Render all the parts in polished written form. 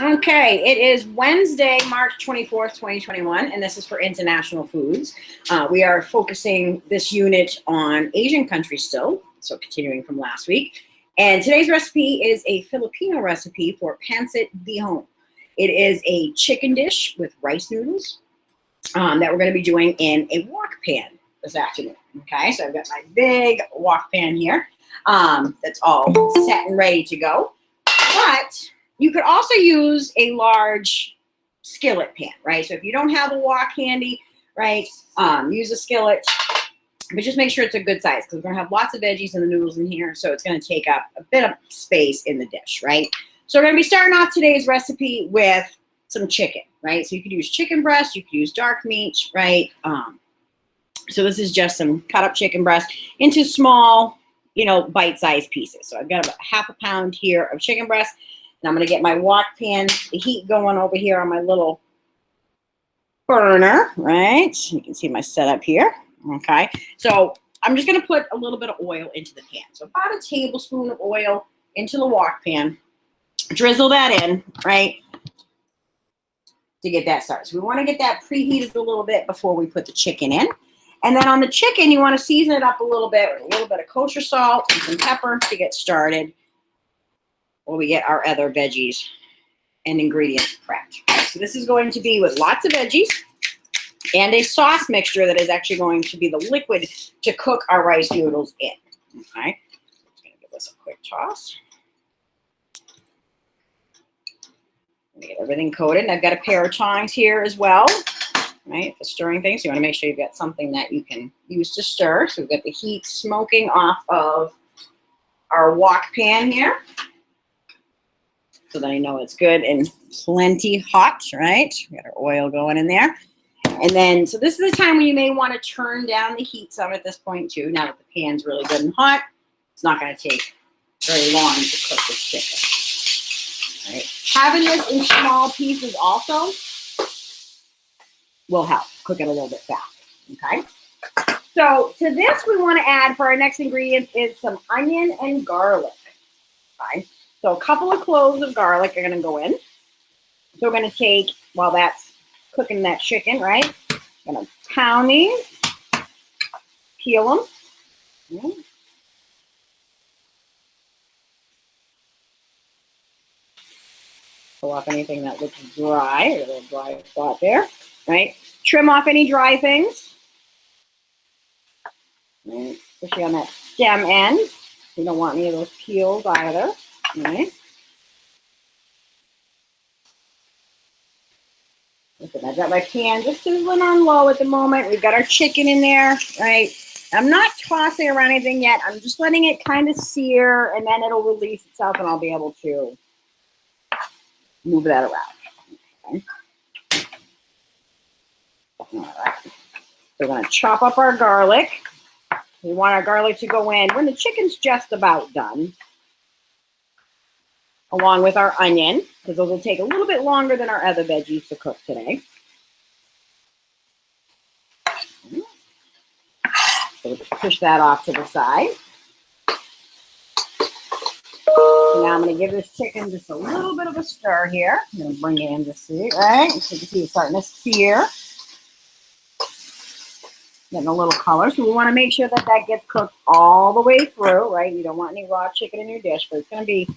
Okay, it is Wednesday, March 24th, 2021, and this is for International Foods. We are focusing this unit on Asian countries still, so continuing from last week. And today's recipe is a Filipino recipe for Pancit Bihon. It is a chicken dish with rice noodles that we're going to be doing in a wok pan this afternoon. Okay, so I've got my big wok pan here that's all set and ready to go. But you could also use a large skillet pan, right? So if you don't have a wok handy, right, use a skillet, but just make sure it's a good size because we're going to have lots of veggies and the noodles in here, so it's going to take up a bit of space in the dish, right? So we're going to be starting off today's recipe with some chicken, right? So you could use chicken breast, you could use dark meat, right? So this is just some cut up chicken breast into small, bite-sized pieces. So I've got about half a pound here of chicken breast. And I'm going to get my wok pan, the heat going over here on my little burner, right? You can see my setup here, okay? So I'm just going to put a little bit of oil into the pan. So about a tablespoon of oil into the wok pan. Drizzle that in, right, to get that started. So we want to get that preheated a little bit before we put the chicken in. And then on the chicken, you want to season it up a little bit with a little bit of kosher salt and some pepper to get started while we get our other veggies and ingredients prepped. So this is going to be with lots of veggies and a sauce mixture that is actually going to be the liquid to cook our rice noodles in. Okay, just going to give this a quick toss. Get everything coated. And I've got a pair of tongs here as well, right, for stirring things. So you want to make sure you've got something that you can use to stir. So we've got the heat smoking off of our wok pan here. So then I know it's good and plenty hot, right? We got our oil going in there. And then, so this is the time when you may want to turn down the heat some at this point too. Now that the pan's really good and hot, it's not going to take very long to cook this chicken. All right. Having this in small pieces also will help cook it a little bit faster, okay? So to this, we want to add for our next ingredient is some onion and garlic, okay? So a couple of cloves of garlic are going to go in. So we're going to take, while that's cooking that chicken, right? I'm going to pound these, peel them. Okay. Pull off anything that looks dry, or a little dry spot there, right? Trim off any dry things, right? Especially on that stem end. You don't want any of those peels either. Right. Listen, I've got my pan just sizzling on low at the moment. We've got our chicken in there, right? I'm not tossing around anything yet. I'm just letting it kind of sear, and then it'll release itself, and I'll be able to move that around. Okay. All right. So we're going to chop up our garlic. We want our garlic to go in when the chicken's just about done, along with our onion, because those will take a little bit longer than our other veggies to cook today. So we'll just push that off to the side. So now I'm going to give this chicken just a little bit of a stir here. I'm going to bring it in to see, right? So you can see it's starting to sear. Getting a little color. So we want to make sure that that gets cooked all the way through, right? You don't want any raw chicken in your dish, but it's going to be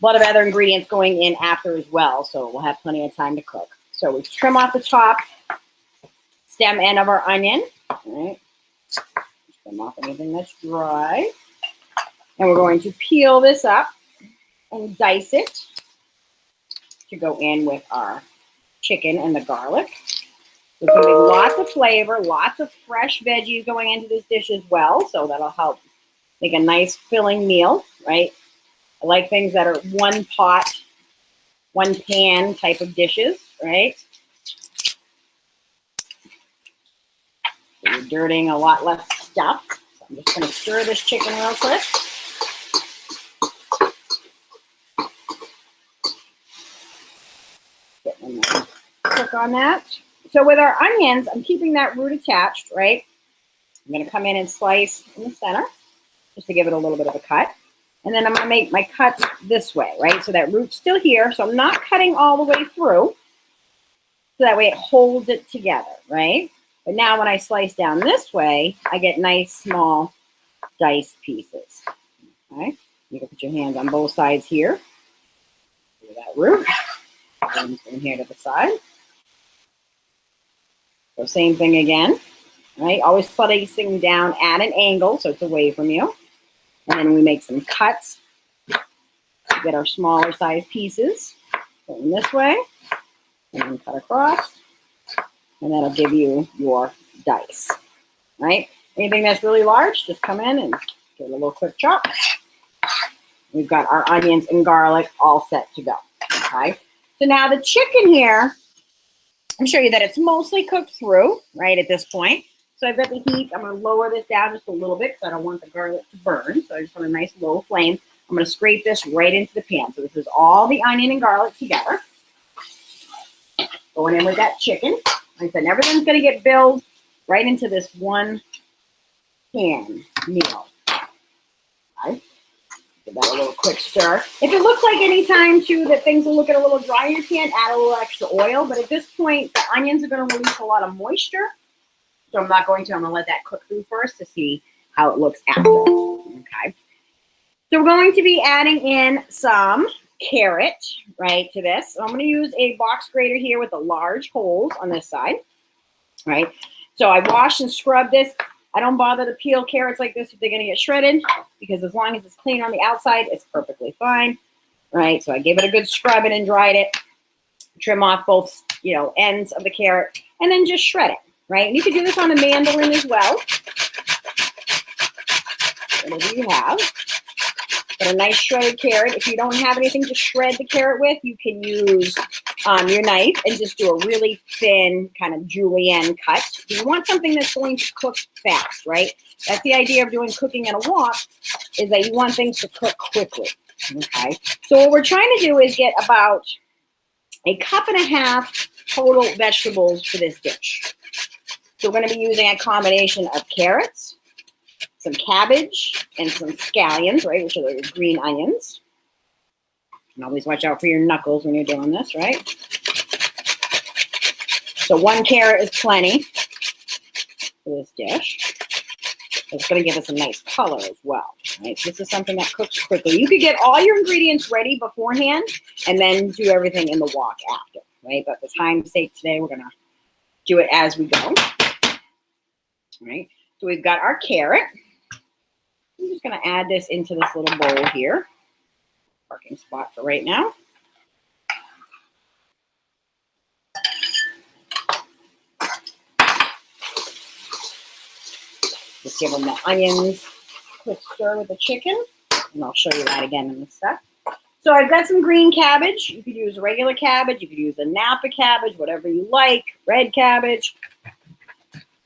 a lot of other ingredients going in after as well, so we'll have plenty of time to cook. So we trim off the top stem end of our onion, right? Trim off anything that's dry. And we're going to peel this up and dice it to go in with our chicken and the garlic. There's going to be lots of flavor, lots of fresh veggies going into this dish as well, so that'll help make a nice filling meal, right? I like things that are one pot, one pan type of dishes, right? So you're dirtying a lot less stuff. So I'm just going to stir this chicken real quick. Cook on that. So with our onions, I'm keeping that root attached, right? I'm going to come in and slice in the center just to give it a little bit of a cut. And then I'm gonna make my cuts this way, right? So that root's still here. So I'm not cutting all the way through. So that way it holds it together, right? But now when I slice down this way, I get nice small diced pieces, okay? You can put your hands on both sides here. Do that root. And from here to the side. So same thing again, right? Always slicing down at an angle so it's away from you. And then we make some cuts to get our smaller size pieces. Going this way, and then cut across. And that'll give you your dice, right? Anything that's really large, just come in and give it a little quick chop. We've got our onions and garlic all set to go, okay? So now the chicken here, I'll show you that it's mostly cooked through, right, at this point. So I've got the heat. I'm going to lower this down just a little bit because I don't want the garlic to burn. So I just want a nice low flame. I'm going to scrape this right into the pan. So this is all the onion and garlic together. Going in with that chicken. Like I said, everything's going to get billed right into this one pan meal. Okay. Give that a little quick stir. If it looks like any time too that things will look a little dry in your pan, add a little extra oil. But at this point, the onions are going to release a lot of moisture. So I'm not going to. I'm going to let that cook through first to see how it looks after. Okay. So we're going to be adding in some carrot, right, to this. So I'm going to use a box grater here with the large holes on this side, right? So I wash and scrub this. I don't bother to peel carrots like this if they're going to get shredded because as long as it's clean on the outside, it's perfectly fine, right? So I gave it a good scrubbing and dried it. Trim off both, ends of the carrot and then just shred it, right? And you can do this on a mandolin as well, whatever you have. But a nice shredded carrot. If you don't have anything to shred the carrot with, you can use your knife and just do a really thin kind of julienne cut. You want something that's going to cook fast, right? That's the idea of doing cooking in a wok, is that you want things to cook quickly, okay? So what we're trying to do is get about 1.5 cups total vegetables for this dish. So we're going to be using a combination of carrots, some cabbage, and some scallions, right, which are the green onions. And always watch out for your knuckles when you're doing this, right? So 1 carrot is plenty for this dish. It's going to give us a nice color as well, right? This is something that cooks quickly. You could get all your ingredients ready beforehand and then do everything in the wok after, right? But for time's sake today, we're going to do it as we go, all right? So we've got our carrot. I'm just going to add this into this little bowl here. Parking spot for right now. Just give them the onions a quick stir with the chicken. And I'll show you that again in a sec. So I've got some green cabbage. You could use regular cabbage. You could use a Napa cabbage, whatever you like. Red cabbage.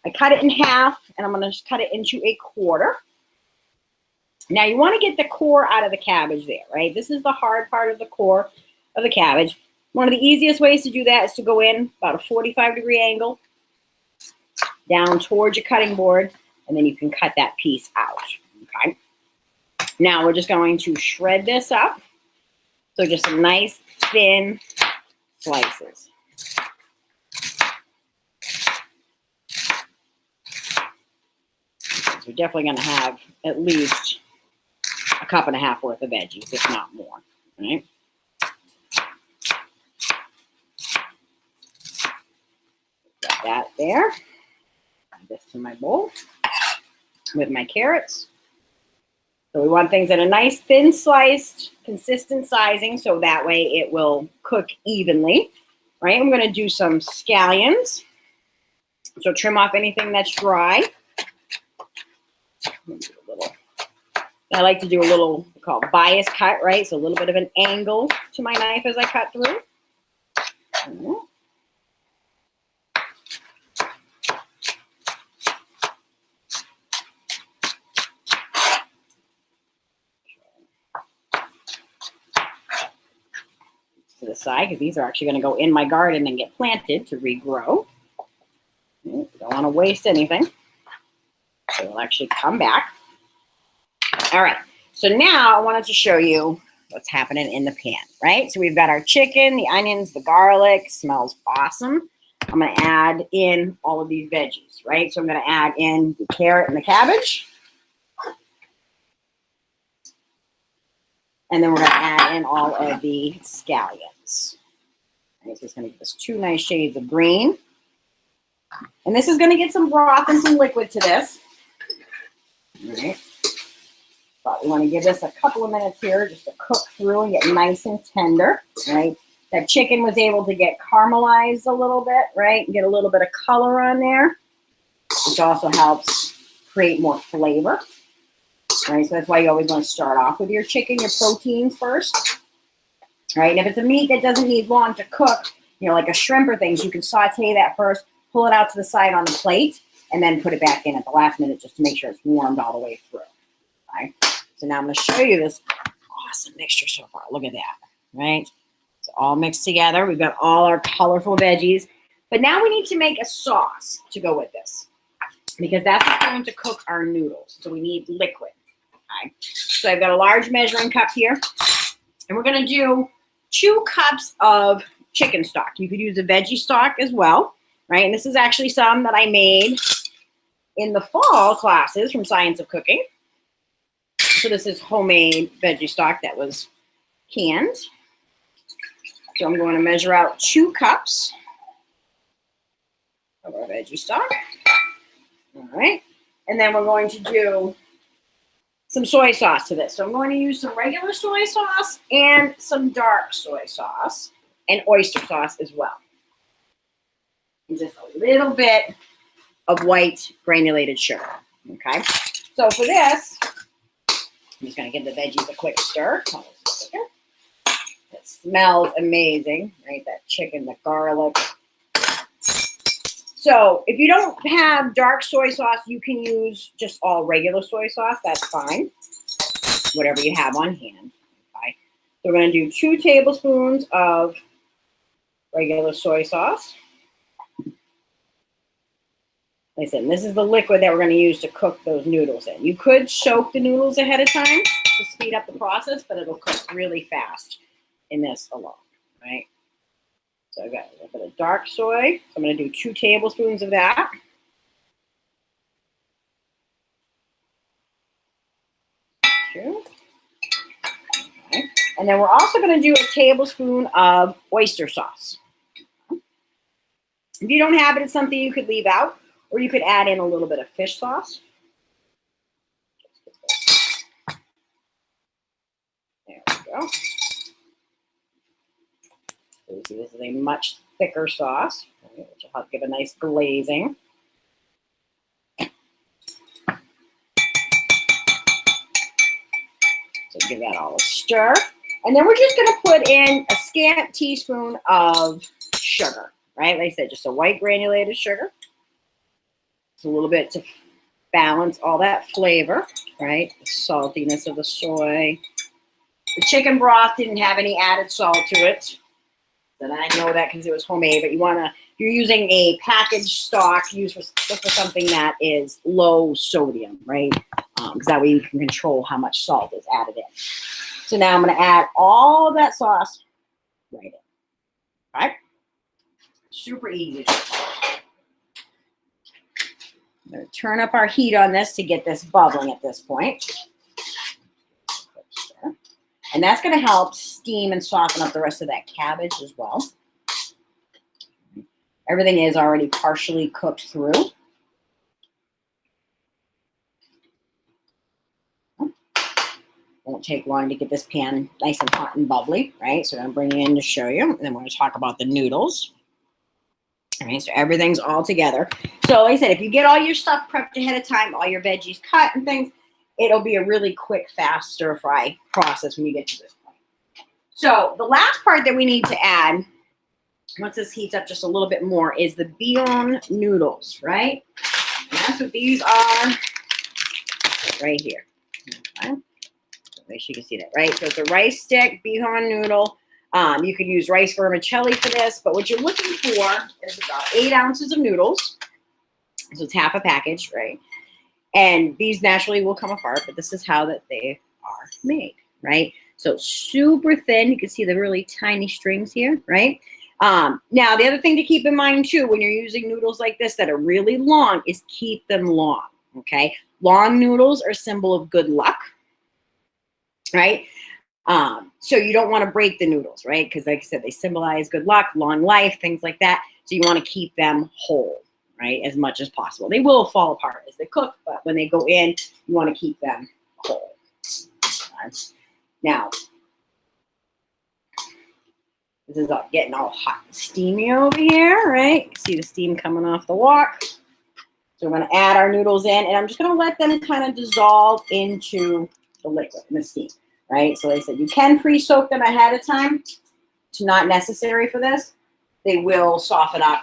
I cut it in half, and I'm going to just cut it into 1/4. Now, you want to get the core out of the cabbage there, right? This is the hard part of the core of the cabbage. One of the easiest ways to do that is to go in about a 45-degree angle down towards your cutting board, and then you can cut that piece out, okay? Now, we're just going to shred this up. So just some nice, thin slices. So we're definitely going to have at least 1.5 cups worth of veggies, if not more, right? Got that there. Add this to my bowl with my carrots. So we want things at a nice thin sliced, consistent sizing, so that way it will cook evenly, right? I'm going to do some scallions. So trim off anything that's dry. I like to do a little, we call it bias cut, right? So a little bit of an angle to my knife as I cut through. To the side, because these are actually going to go in my garden and get planted to regrow. Don't want to waste anything. So it'll actually come back. All right, So now I wanted to show you what's happening in the pan, right? So we've got our chicken, the onions, the garlic, smells awesome. I'm gonna add in all of these veggies, right? So I'm gonna add in the carrot and the cabbage. And then we're gonna add in all of the scallions. Okay, so it's gonna give us 2 nice shades of green. And this is gonna get some broth and some liquid to this. All right. But we want to give this a couple of minutes here just to cook through and get nice and tender, right? That chicken was able to get caramelized a little bit, right? And get a little bit of color on there, which also helps create more flavor, right? So that's why you always want to start off with your chicken, your proteins first, right? And if it's a meat that doesn't need long to cook, you know, like a shrimp or things, you can saute that first, pull it out to the side on the plate, and then put it back in at the last minute just to make sure it's warmed all the way through. Right? So now I'm going to show you this awesome mixture so far. Look at that, right? It's all mixed together. We've got all our colorful veggies. But now we need to make a sauce to go with this because that's what's going to cook our noodles. So we need liquid. Okay? So I've got a large measuring cup here. And we're going to do 2 cups of chicken stock. You could use a veggie stock as well, right? And this is actually some that I made in the fall classes from Science of Cooking. So this is homemade veggie stock that was canned. So I'm going to measure out 2 cups of our veggie stock. All right. And then we're going to do some soy sauce to this. So I'm going to use some regular soy sauce and some dark soy sauce and oyster sauce as well. And just a little bit of white granulated sugar. Okay. So for this, I'm just going to give the veggies a quick stir. It smells amazing, right? That chicken, the garlic. So if you don't have dark soy sauce, you can use just all regular soy sauce. That's fine. Whatever you have on hand. Okay. So we're going to do 2 tablespoons of regular soy sauce. Listen, this is the liquid that we're going to use to cook those noodles in. You could soak the noodles ahead of time to speed up the process, but it'll cook really fast in this alone, right? So I've got a little bit of dark soy. So I'm going to do 2 tablespoons of that. Okay. And then we're also going to do a tablespoon of oyster sauce. If you don't have it, it's something you could leave out. Or you could add in a little bit of fish sauce. There we go. So you see this is a much thicker sauce, which will help give a nice glazing. So give that all a stir. And then we're just going to put in a scant teaspoon of sugar, right? Like I said, just a white granulated sugar. A little bit to balance all that flavor, right? The saltiness of the soy. The chicken broth didn't have any added salt to it. And I know that because it was homemade, but you're using a packaged stock, use for something that is low sodium, right? Because that way you can control how much salt is added in. So now I'm going to add all of that sauce right in. All right? Super easy. I'm going to turn up our heat on this to get this bubbling at this point. And that's going to help steam and soften up the rest of that cabbage as well. Everything is already partially cooked through. Won't take long to get this pan nice and hot and bubbly, right? So I'm going to bring it in to show you. And then we're going to talk about the noodles. All right, so everything's all together. So like I said, if you get all your stuff prepped ahead of time, all your veggies cut and things, it'll be a really quick, fast stir-fry process when you get to this point. So the last part that we need to add, once this heats up just a little bit more, is the Bihon noodles, right? And that's what these are right here. Okay. So make sure you can see that, right? So it's a rice stick, Bihon noodle. You could use rice vermicelli for this, but what you're looking for is about 8 ounces of noodles. So it's half a package, right? And these naturally will come apart, but this is how that they are made, right? So super thin. You can see the really tiny strings here, right? Now, the other thing to keep in mind too, when you're using noodles like this that are really long, is keep them long, okay? Long noodles are a symbol of good luck, right? So you don't want to break the noodles, right? Because like I said, they symbolize good luck, long life, things like that. So you want to keep them whole, right? As much as possible. They will fall apart as they cook, but when they go in, you want to keep them whole. Now, this is getting all hot and steamy over here, right? See the steam coming off the wok. So we're going to add our noodles in, and I'm just going to let them kind of dissolve into the liquid and the steam, right? So like I said, you can pre-soak them ahead of time. It's not necessary for this. They will soften up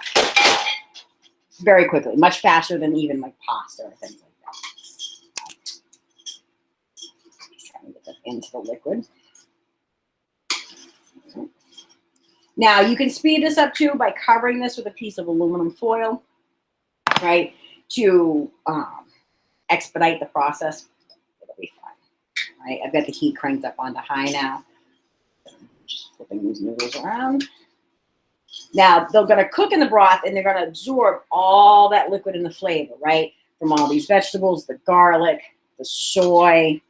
very quickly, much faster than even like pasta or things like that. Just trying to get that into the liquid. Now, you can speed this up too by covering this with a piece of aluminum foil, right, to expedite the process. It'll be fine, right? I've got the heat cranked up onto high now. Just flipping these noodles around. Now, they're going to cook in the broth, and they're going to absorb all that liquid and the flavor, right, from all these vegetables, the garlic, the soy,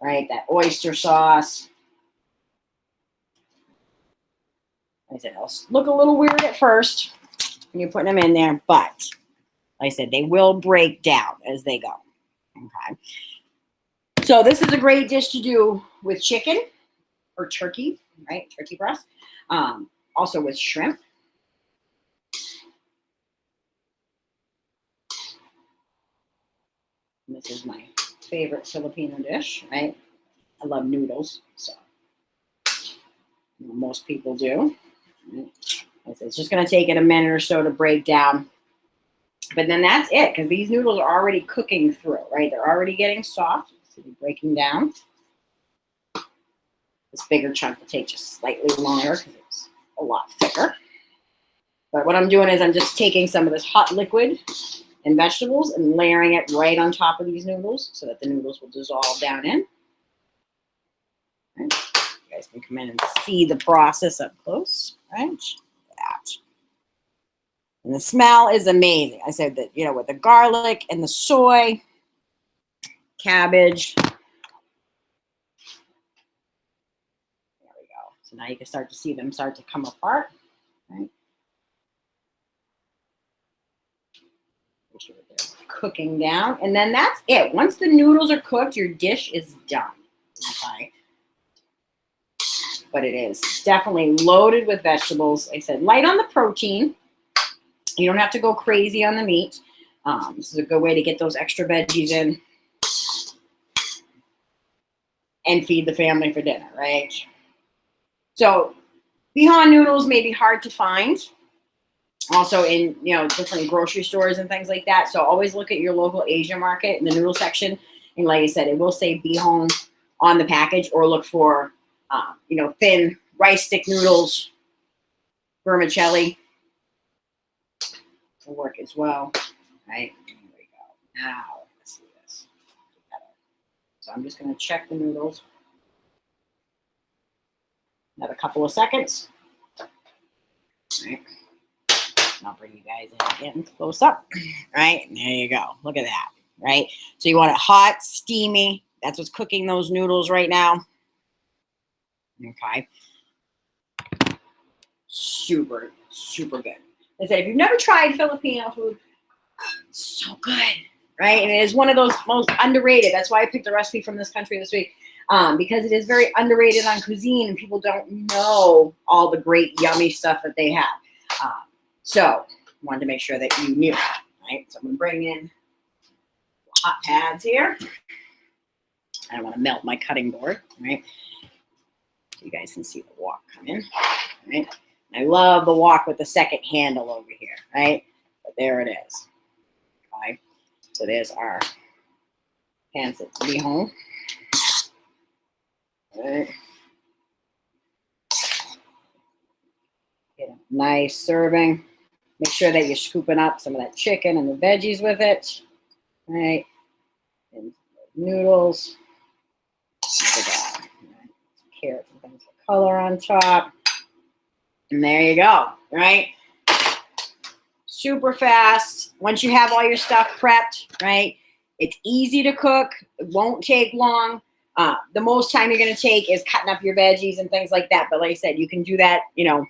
right, that oyster sauce. Like I said, it'll look a little weird at first when you're putting them in there, but like I said, they will break down as they go. Okay. So this is a great dish to do with chicken or turkey, right? Turkey breast. Also with shrimp. And this is my favorite Filipino dish, right? I love noodles, so most people do. It's just going to take it a minute or so to break down. But then that's it, because these noodles are already cooking through, right? They're already getting soft. So they're breaking down. This bigger chunk will take just slightly longer because it's a lot thicker. But what I'm doing is I'm just taking some of this hot liquid and vegetables and layering it right on top of these noodles so that the noodles will dissolve down in. Right. You guys can come in and see the process up close, right? That. And the smell is amazing. I said that, with the garlic and the soy, cabbage. There we go. So now you can start to see them start to come apart, right? Make sure that they're cooking down. And then that's it. Once the noodles are cooked, your dish is done. Okay. But it is definitely loaded with vegetables. Like I said, light on the protein. You don't have to go crazy on the meat. This is a good way to get those extra veggies in and feed the family for dinner, right? So Bihon noodles may be hard to find. Also in, different grocery stores and things like that. So always look at your local Asian market in the noodle section. And like I said, it will say Bihon on the package, or look for, thin rice stick noodles, vermicelli. Will work as well, right? There we go. Now, let's see this. So I'm just going to check the noodles. Another couple of seconds. All right. I'll bring you guys in again close up. Right? There you go. Look at that. Right? So you want it hot, steamy. That's what's cooking those noodles right now. Okay. Super, super good. I said, if you've never tried Filipino food, it's so good, right? And it is one of those most underrated. That's why I picked a recipe from this country this week, because it is very underrated on cuisine, and people don't know all the great, yummy stuff that they have. So I wanted to make sure that you knew, right? So I'm going to bring in hot pads here. I don't want to melt my cutting board, right? So you guys can see the wok come in, right? I love the wok with the second handle over here, right? But there it is. Okay. So there's our Pancit Bihon. Right. Get a nice serving. Make sure that you're scooping up some of that chicken and the veggies with it. Right. And noodles. Carrots and things of color on top. And there you go, right? Super fast. Once you have all your stuff prepped, right? It's easy to cook. It won't take long. The most time you're going to take is cutting up your veggies and things like that. But like I said, you can do that, you know,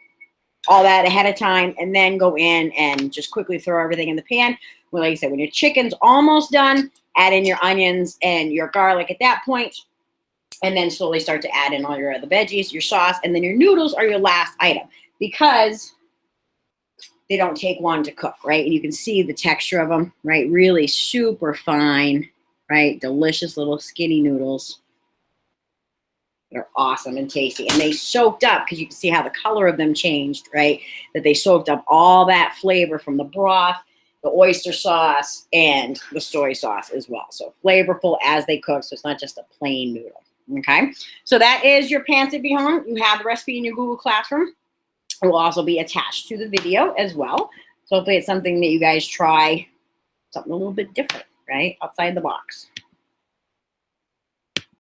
all that ahead of time and then go in and just quickly throw everything in the pan. Well, like I said, when your chicken's almost done, add in your onions and your garlic at that point, and then slowly start to add in all your other veggies, your sauce, and then your noodles are your last item because they don't take long to cook, right? And you can see the texture of them, right? Really super fine, right? Delicious little skinny noodles. They're awesome and tasty. And they soaked up, because you can see how the color of them changed, right? That they soaked up all that flavor from the broth, the oyster sauce, and the soy sauce as well. So flavorful as they cook, so it's not just a plain noodle, okay? So that is your Pancit Bihon. You have the recipe in your Google Classroom. It will also be attached to the video as well. So hopefully it's something that you guys try, something a little bit different, right? Outside the box.